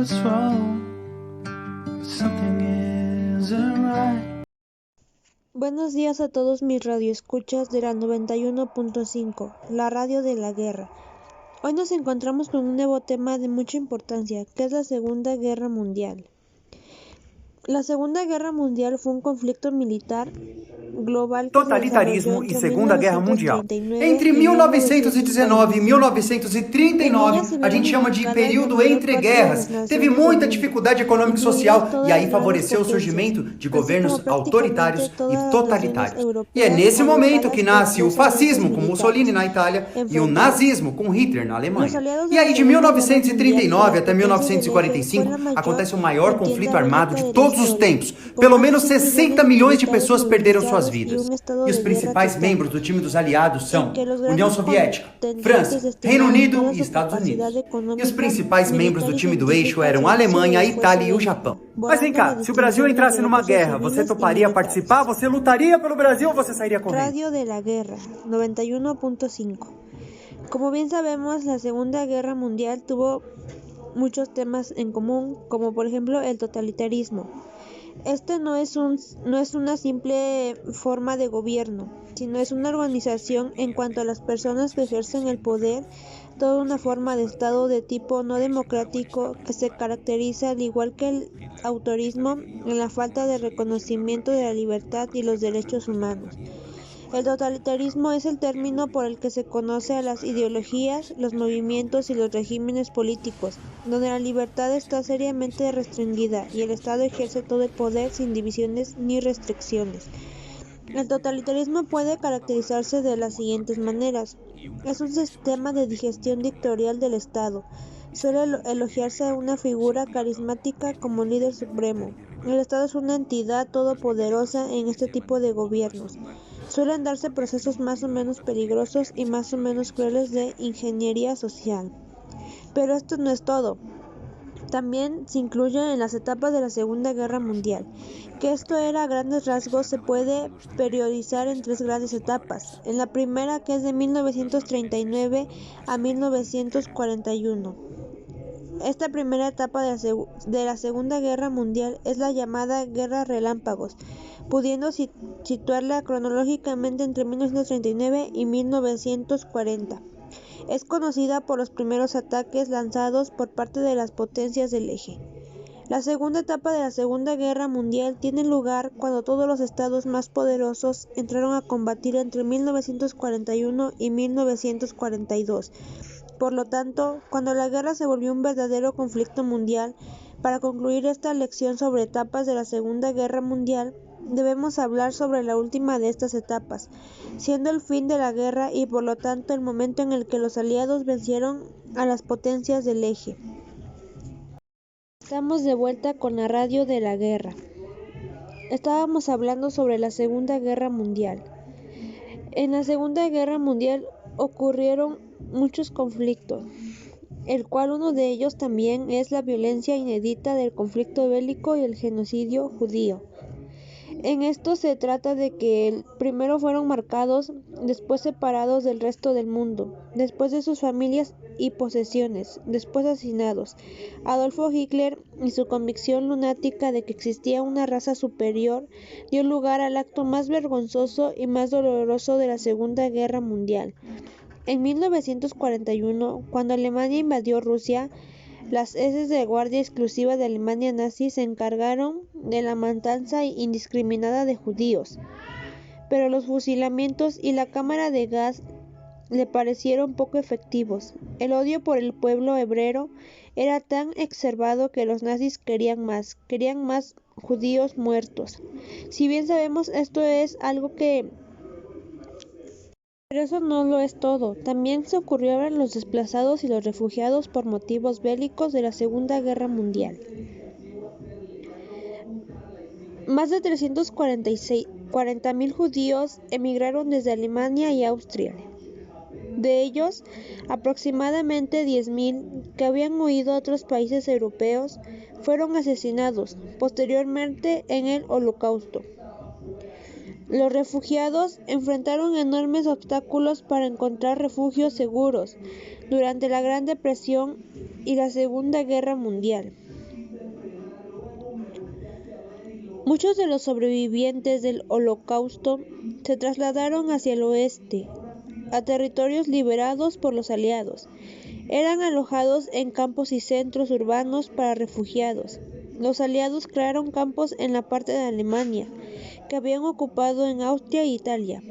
what's wrong. Something isn't right. Buenos días a todos mis radioescuchas de la 91.5, la radio de la guerra. Hoy nos encontramos con un nuevo tema de mucha importancia, que es la Segunda Guerra Mundial. La Segunda Guerra Mundial fue un conflicto militar global que se desarrolló Totalitarismo e entre Segunda Guerra Mundial. 1939 Entre y 1919 e 1939, a gente chama de período entre guerras. Teve muita dificuldade econômica e social e aí favoreceu o surgimento de governos autoritários e totalitários. E é nesse momento que nasce o fascismo com Mussolini na Itália e o nazismo com Hitler na Alemanha. E aí de 1939 até 1945 acontece o maior conflito armado de todos os tempos. Pelo menos 60 milhões de pessoas perderam suas vidas. E os principais membros do time dos aliados são União Soviética, França, Reino Unido e Estados Unidos. E os principais membros do time do eixo eram a Alemanha, a Itália e o Japão. Mas vem cá, se o Brasil entrasse numa guerra, você toparia participar? Você lutaria pelo Brasil ou você sairia correndo? Radio de la Guerra, 91.5. Como bien sabemos, la Segunda Guerra Mundial tuvo muchos temas en común, como por ejemplo el totalitarismo. Este no es una simple forma de gobierno, sino es una organización en cuanto a las personas que ejercen el poder, toda una forma de Estado de tipo no democrático que se caracteriza, al igual que el autorismo, en la falta de reconocimiento de la libertad y los derechos humanos. El totalitarismo es el término por el que se conoce a las ideologías, los movimientos y los regímenes políticos, donde la libertad está seriamente restringida y el Estado ejerce todo el poder sin divisiones ni restricciones. El totalitarismo puede caracterizarse de las siguientes maneras. Es un sistema de digestión dictatorial del Estado. Suele elogiarse a una figura carismática como líder supremo. El Estado es una entidad todopoderosa en este tipo de gobiernos. Suelen darse procesos más o menos peligrosos y más o menos crueles de ingeniería social. Pero esto no es todo. También se incluye en las etapas de la Segunda Guerra Mundial, que esto era a grandes rasgos se puede periodizar en tres grandes etapas. En la primera, que es de 1939 a 1941. Esta primera etapa de la Segunda Guerra Mundial es la llamada Guerra Relámpagos, pudiendo situarla cronológicamente entre 1939 y 1940. Es conocida por los primeros ataques lanzados por parte de las potencias del eje. La segunda etapa de la Segunda Guerra Mundial tiene lugar cuando todos los estados más poderosos entraron a combatir entre 1941 y 1942. Por lo tanto, cuando la guerra se volvió un verdadero conflicto mundial, para concluir esta lección sobre etapas de la Segunda Guerra Mundial, debemos hablar sobre la última de estas etapas, siendo el fin de la guerra y por lo tanto el momento en el que los aliados vencieron a las potencias del eje. Estamos de vuelta con la radio de la guerra. Estábamos hablando sobre la Segunda Guerra Mundial. En la Segunda Guerra Mundial ocurrieron muchos conflictos, el cual uno de ellos también es la violencia inédita del conflicto bélico y el genocidio judío. En esto se trata de que primero fueron marcados, después separados del resto del mundo, después de sus familias y posesiones, después asesinados. Adolfo Hitler y su convicción lunática de que existía una raza superior dio lugar al acto más vergonzoso y más doloroso de la Segunda Guerra Mundial. En 1941, cuando Alemania invadió Rusia, las SS de Guardia Exclusiva de Alemania nazi se encargaron de la matanza indiscriminada de judíos, pero los fusilamientos y la cámara de gas le parecieron poco efectivos. El odio por el pueblo hebreo era tan exacerbado que los nazis querían más judíos muertos. Si bien sabemos esto es algo que... Pero eso no lo es todo. También se ocurrieron los desplazados y los refugiados por motivos bélicos de la Segunda Guerra Mundial. Más de 340.000 judíos emigraron desde Alemania y Austria. De ellos, aproximadamente 10.000 que habían huido a otros países europeos fueron asesinados posteriormente en el Holocausto. Los refugiados enfrentaron enormes obstáculos para encontrar refugios seguros durante la Gran Depresión y la Segunda Guerra Mundial. Muchos de los sobrevivientes del Holocausto se trasladaron hacia el oeste, a territorios liberados por los aliados. Eran alojados en campos y centros urbanos para refugiados. Los aliados crearon campos en la parte de Alemania, que habían ocupado en Austria e Italia,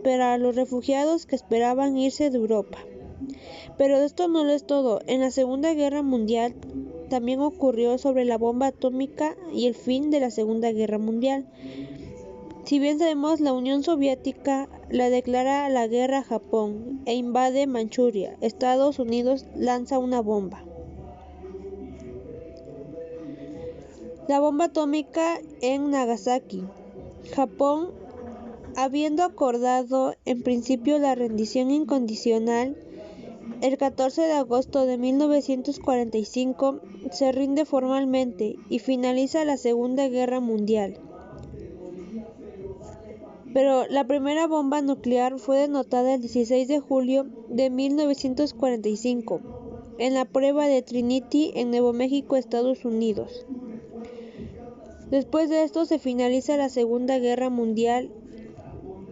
para los refugiados que esperaban irse de Europa. Pero esto no lo es todo. En la Segunda Guerra Mundial también ocurrió sobre la bomba atómica y el fin de la Segunda Guerra Mundial. Si bien sabemos, la Unión Soviética la declara la guerra a Japón e invade Manchuria. Estados Unidos lanza una bomba. La bomba atómica en Nagasaki. Japón, habiendo acordado en principio la rendición incondicional, el 14 de agosto de 1945 se rinde formalmente y finaliza la Segunda Guerra Mundial. Pero la primera bomba nuclear fue detonatada el 16 de julio de 1945 en la prueba de Trinity en Nuevo México, Estados Unidos. Después de esto se finaliza la Segunda Guerra Mundial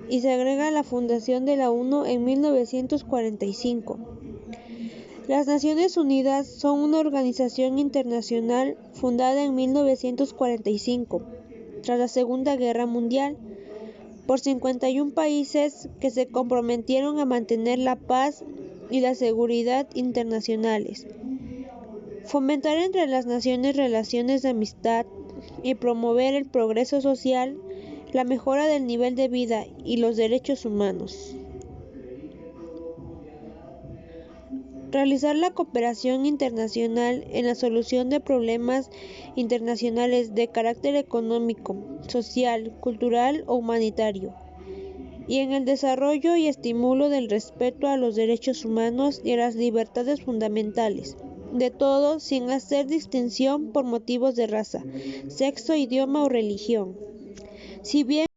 y se agrega la fundación de la ONU en 1945. Las Naciones Unidas son una organización internacional fundada en 1945, tras la Segunda Guerra Mundial, por 51 países que se comprometieron a mantener la paz y la seguridad internacionales, fomentar entre las naciones relaciones de amistad y promover el progreso social, la mejora del nivel de vida y los derechos humanos. Realizar la cooperación internacional en la solución de problemas internacionales de carácter económico, social, cultural o humanitario, y en el desarrollo y estímulo del respeto a los derechos humanos y a las libertades fundamentales de todos, sin hacer distinción por motivos de raza, sexo, idioma o religión. Si bien